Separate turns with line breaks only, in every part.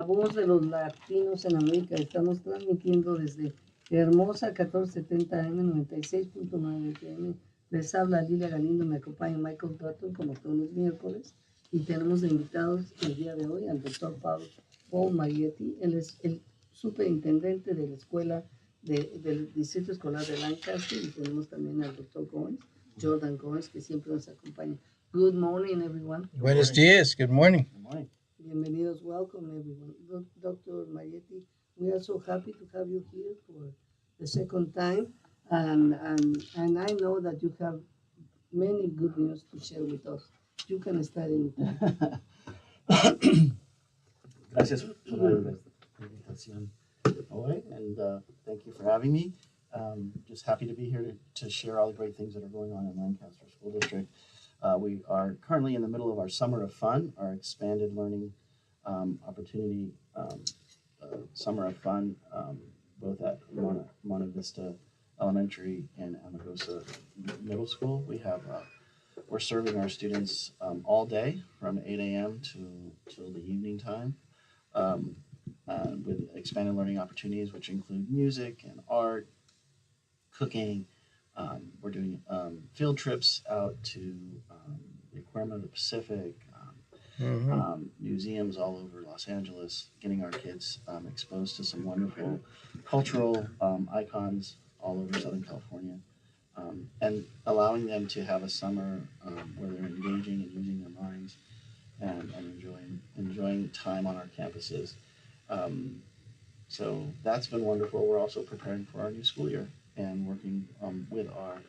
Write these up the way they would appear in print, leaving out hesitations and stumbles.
La voz de los latinos en América. Estamos transmitiendo desde hermosa 1470 AM, 96.9 FM. Les habla Lilia Galindo, me acompaña Michael Dutton como todos los miércoles. Y tenemos de invitados el día de hoy al doctor Paul Marietti. Él es el superintendente de la escuela del Distrito Escolar de Lancaster. Y tenemos también al doctor Goines, Jordan Goines, que siempre nos acompaña. Good morning, everyone.
Buenos días. Good morning.
Good morning.
Bienvenidos. Welcome, everyone. Dr. Marietti, we are so happy to have you here for the second time. And I know that you have many good news to share with us. You can start anytime.
Gracias por la invitación hoy, and thank you for having me. Just happy to be here to share all the great things that are going on in Lancaster School District. We are currently in the middle of our Summer of Fun, our expanded learning opportunity Summer of Fun, both at Monte Vista Elementary and Amagosa Middle School. We're serving our students all day from 8 a.m. till the evening time with expanded learning opportunities, which include music and art, cooking. We're doing field trips out to the Aquarium of the Pacific, museums all over Los Angeles, getting our kids exposed to some wonderful cultural icons all over Southern California, and allowing them to have a summer where they're engaging and using their minds and enjoying time on our campuses. So that's been wonderful. We're also preparing for our new school year and working with our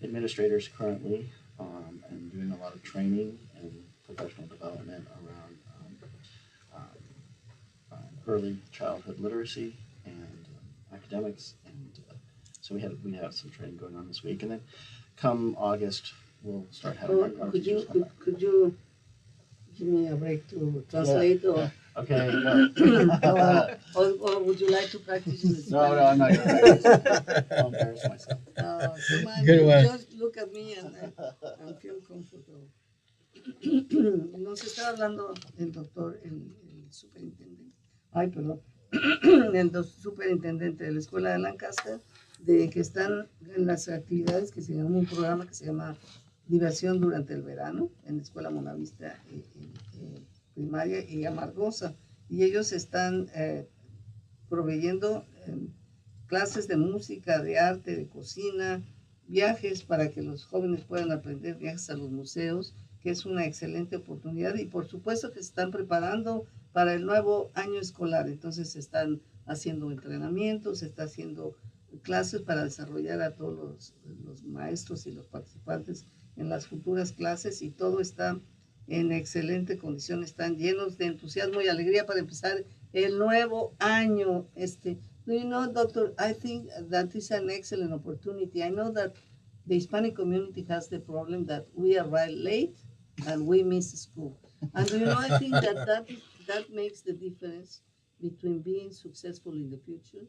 administrators currently and doing a lot of training and professional development around early childhood literacy and academics. And so we have some training going on this week. And then come August, we'll start having our
Could
teachers come back.
you give me a break to translate?
Yeah. Okay. No.
Or would you like to practice in Spanish?
No, I'm not going to practice. I'll embarrass myself.
Come on,
Good one.
just look at me and feel comfortable. Nos está hablando el doctor, el superintendente, el superintendente de la escuela de Lancaster, de que están en las actividades que se llama un programa que se llama Diversión durante el verano en la escuela Monavista primaria y Amargosa, y ellos están proveyendo clases de música, de arte, de cocina, viajes para que los jóvenes puedan aprender, viajes a los museos, que es una excelente oportunidad, y por supuesto que se están preparando para el nuevo año escolar. Entonces se están haciendo entrenamientos, se está haciendo clases para desarrollar a todos los maestros y los participantes en las futuras clases, y todo está en excelente condición, están llenos de entusiasmo y alegría para empezar el nuevo año. Do you know, Doctor, I think that is an excellent opportunity. I know that the Hispanic community has the problem that we arrive late and we miss school. And do you know, I think that makes the difference between being successful in the future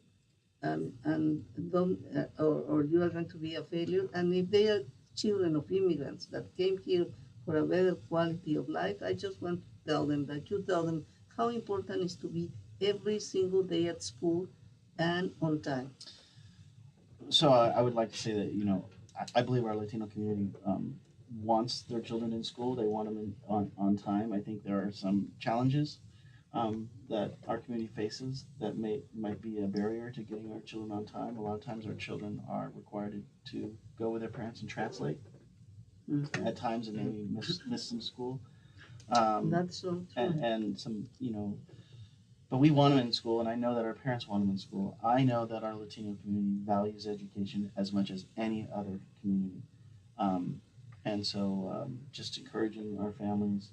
and don't, or you are going to be a failure. And if they are children of immigrants that came here for a better quality of life, I just want to tell them that you tell them how important it is to be every single day at school and on time.
So I would like to say that, I believe our Latino community wants their children in school. They want them on time. I think there are some challenges that our community faces that might be a barrier to getting our children on time. A lot of times our children are required to go with their parents and translate at times, and maybe miss some school.
That's so true.
And some, but we want them in school, and I know that our parents want them in school. I know that our Latino community values education as much as any other community. And so just encouraging our families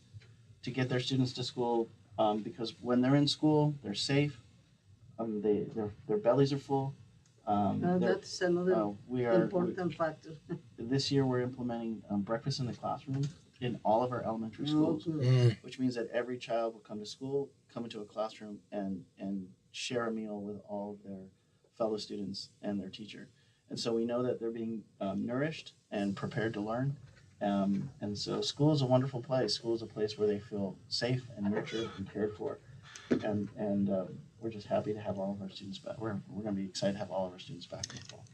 to get their students to school, because when they're in school, they're safe. Their bellies are full.
That's another important factor.
This year we're implementing breakfast in the classroom in all of our elementary schools, which means that every child will come to school, come into a classroom, and share a meal with all of their fellow students and their teacher. And so we know that they're being nourished and prepared to learn. And so school is a wonderful place. School is a place where they feel safe and nurtured and cared for. and we're just happy to have all of our students back. We're going to be excited to have all of our students back in the fall.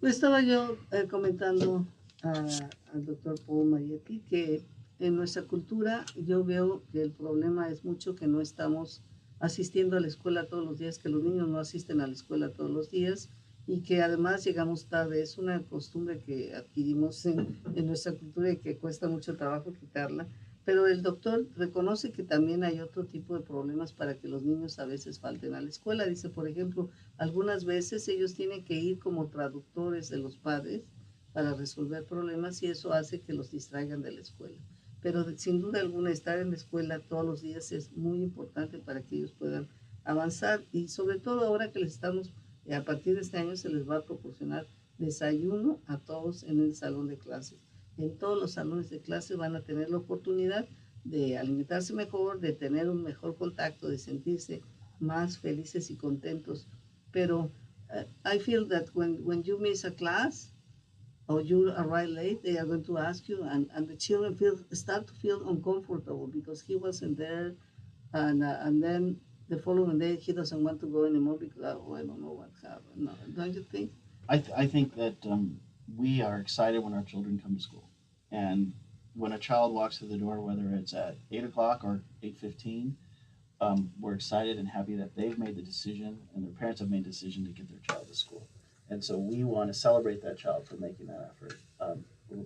Pues estaba yo comentando al doctor Paul Marietti que en nuestra cultura yo veo que el problema es mucho que no estamos asistiendo a la escuela todos los días, que los niños no asisten a la escuela todos los días y que además llegamos tarde. Es una costumbre que adquirimos en nuestra cultura y que cuesta mucho trabajo quitarla. Pero el doctor reconoce que también hay otro tipo de problemas para que los niños a veces falten a la escuela. Dice, por ejemplo, algunas veces ellos tienen que ir como traductores de los padres para resolver problemas y eso hace que los distraigan de la escuela. Pero sin duda alguna estar en la escuela todos los días es muy importante para que ellos puedan avanzar y sobre todo ahora que les estamos, a partir de este año se les va a proporcionar desayuno a todos en el salón de clases. En todos los salones de clase van a tener la oportunidad de alimentarse mejor, de tener un mejor contacto, de sentirse más felices y contentos. Pero I feel that when you miss a class or you arrive late, they are going to ask you, and the children start to feel uncomfortable because he wasn't there, and then the following day he doesn't want to go anymore because oh, I don't know what happened. No, don't you think?
I think that we are excited when our children come to school, and when a child walks through the door, whether it's at 8 o'clock or 8:15, we're excited and happy that they've made the decision and their parents have made the decision to get their child to school. And so we want to celebrate that child for making that effort,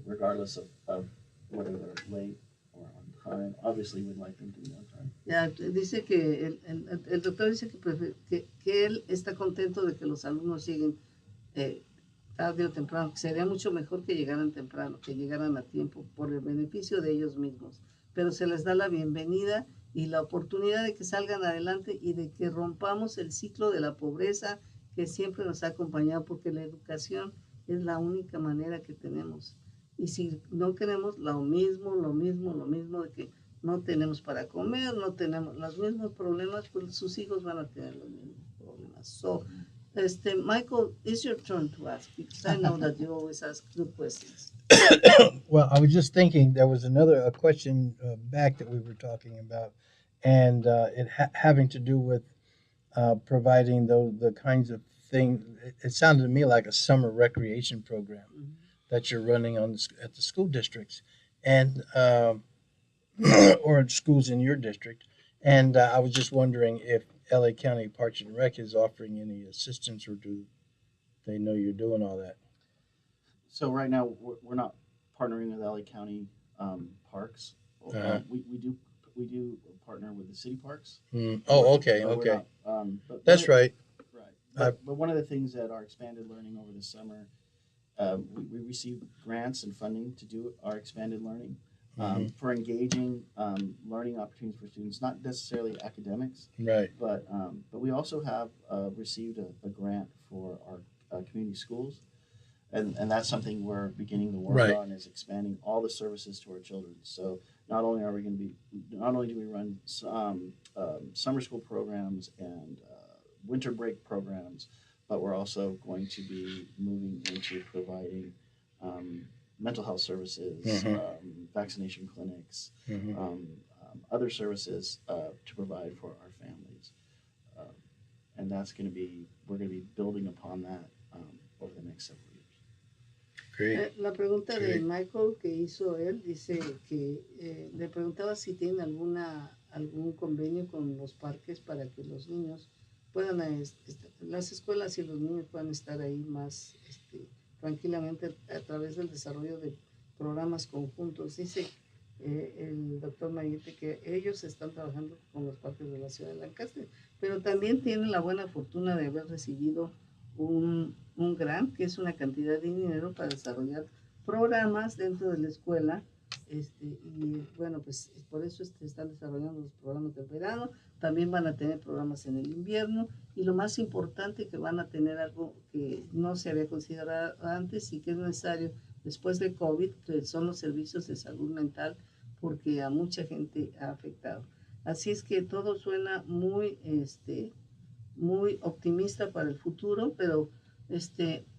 regardless of whether they're late or on time. Obviously, we'd like them to be on time.
Ya, dice que el doctor dice que él está contento de que los alumnos lleguen tarde o temprano, que sería mucho mejor que llegaran temprano, que llegaran a tiempo por el beneficio de ellos mismos, pero se les da la bienvenida y la oportunidad de que salgan adelante y de que rompamos el ciclo de la pobreza que siempre nos ha acompañado, porque la educación es la única manera que tenemos. Y si no queremos lo mismo de que no tenemos para comer, no tenemos los mismos problemas, pues sus hijos van a tener los mismos problemas. So, Michael, it's your turn to ask, because I know that you always ask good questions.
Well, I was just thinking there was a question back that we were talking about, and having to do with providing the kinds of things. It sounded to me like a summer recreation program
Mhm.
that you're running at the school districts, and or schools in your district. And I was just wondering if LA County Parks and Rec is offering any assistance, or do they know you're doing all that?
So right now we're not partnering with LA County parks.
Uh-huh.
We do partner with the city parks.
Oh, okay,
But we're
okay.
not, but
That's right.
Right. But one of the things that our expanded learning over the summer, we received grants and funding to do our expanded learning for engaging learning opportunities for students, not necessarily academics,
Right.
but we also have received a grant for our community schools. And that's something we're beginning to work
Right.
on, is expanding all the services to our children. So not only do we run summer school programs and winter break programs, but we're also going to be moving into providing mental health services, vaccination clinics, other services to provide for our families. And we're going to be building upon that over the next several years.
Great.
La pregunta de
Great.
Michael que hizo él dice que le preguntaba si tienen algún convenio con los parques para que los niños puedan, las escuelas y los niños puedan estar ahí más tranquilamente a través del desarrollo de programas conjuntos. Dice el doctor Marietti que ellos están trabajando con los parques de la ciudad de Lancaster, pero también tienen la buena fortuna de haber recibido un grant, que es una cantidad de dinero para desarrollar programas dentro de la escuela, y bueno, pues por eso están desarrollando los programas del verano. También van a tener programas en el invierno, y lo más importante, que van a tener algo que no se había considerado antes y que es necesario después de COVID, que son los servicios de salud mental, porque a mucha gente ha afectado. Así es que todo suena muy optimista para el futuro, pero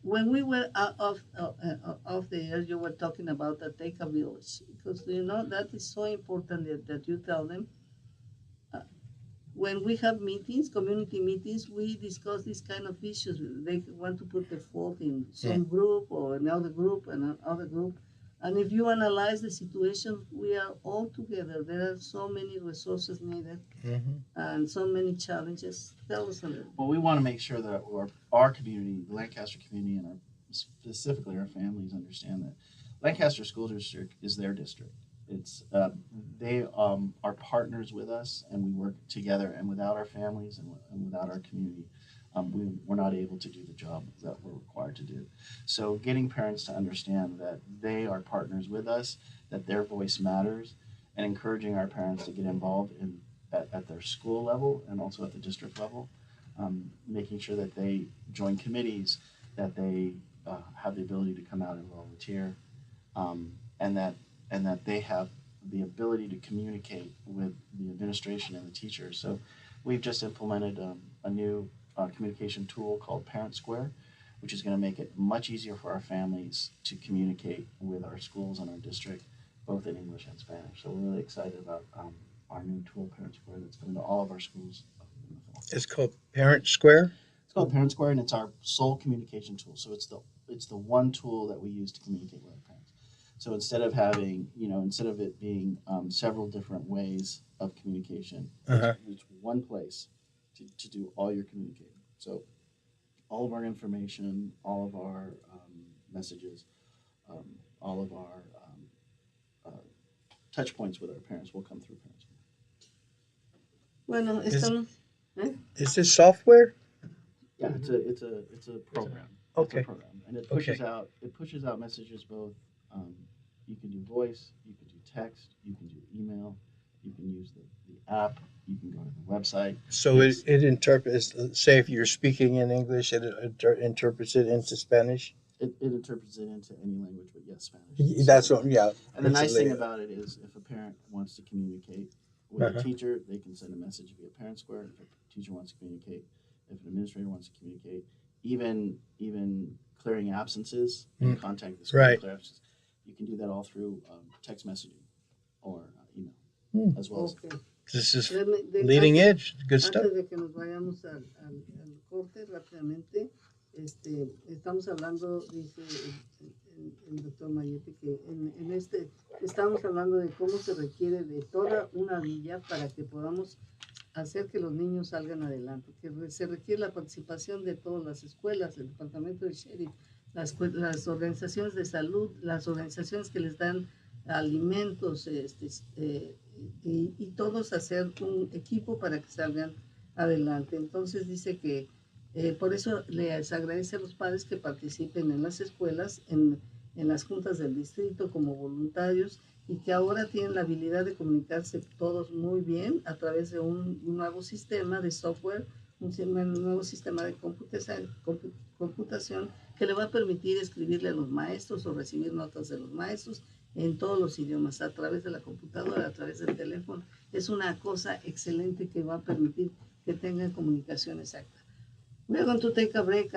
when we were out of the air, you were talking about the Take a Village, because you know that is so important that you tell them when we have meetings, community meetings, we discuss these kind of issues. They want to put the fault in some group or another group and another group. And if you analyze the situation, we are all together. There are so many resources needed and so many challenges. Tell us a little.
Well, we want to make sure that our community, the Lancaster community, and specifically our families understand that Lancaster School District is their district. It's they are partners with us, and we work together. And without our families and without our community, we're not able to do the job that we're required to do. So getting parents to understand that they are partners with us, that their voice matters, and encouraging our parents to get involved at their school level and also at the district level, making sure that they join committees, that they have the ability to come out and volunteer, and that they have the ability to communicate with the administration and the teachers. So we've just implemented a new communication tool called Parent Square, which is going to make it much easier for our families to communicate with our schools and our district, both in English and Spanish. So we're really excited about our new tool, Parent Square, that's coming to all of our schools.
It's called Parent Square?
It's called Parent Square, and it's our sole communication tool. So it's the one tool that we use to communicate with our parents. So instead of it being several different ways of communication, it's one place to do all your communicating. So all of our information, all of our messages, all of our touch points with our parents will come through Parent Square.
Bueno, estamos.
Is this software?
Yeah, it's a program.
Okay.
It's a program, and it pushes out messages both. You can do voice, you can do text, you can do email, you can use the app, you can go to the website.
So it interprets. Say if you're speaking in English, it interprets it into Spanish.
It interprets it into any language, but yes, Spanish.
That's what. Yeah.
And the nice thing about it is, if a parent wants to communicate with a teacher, they can send a message via Parent Square. If a teacher wants to communicate, if an administrator wants to communicate, even clearing absences and contact the school to clear absences, you can do that all through text messaging or email as well.
Okay.
This is leading edge. Good stuff.
Antes de que nos vayamos al corte rápidamente, estamos hablando, dice el doctor Marietti, que estamos hablando de cómo se requiere de toda una villa para que podamos hacer que los niños salgan adelante, que se requiere la participación de todas las escuelas, el departamento de sheriff, las organizaciones de salud, las organizaciones que les dan alimentos, y todos hacer un equipo para que salgan adelante. Entonces dice que por eso les agradece a los padres que participen en las escuelas, en las juntas del distrito como voluntarios, y que ahora tienen la habilidad de comunicarse todos muy bien a través de un nuevo sistema de software, un nuevo sistema de computación que le va a permitir escribirle a los maestros o recibir notas de los maestros en todos los idiomas, a través de la computadora, a través del teléfono. Es una cosa excelente que va a permitir que tengan comunicación exacta. We're going to take a break.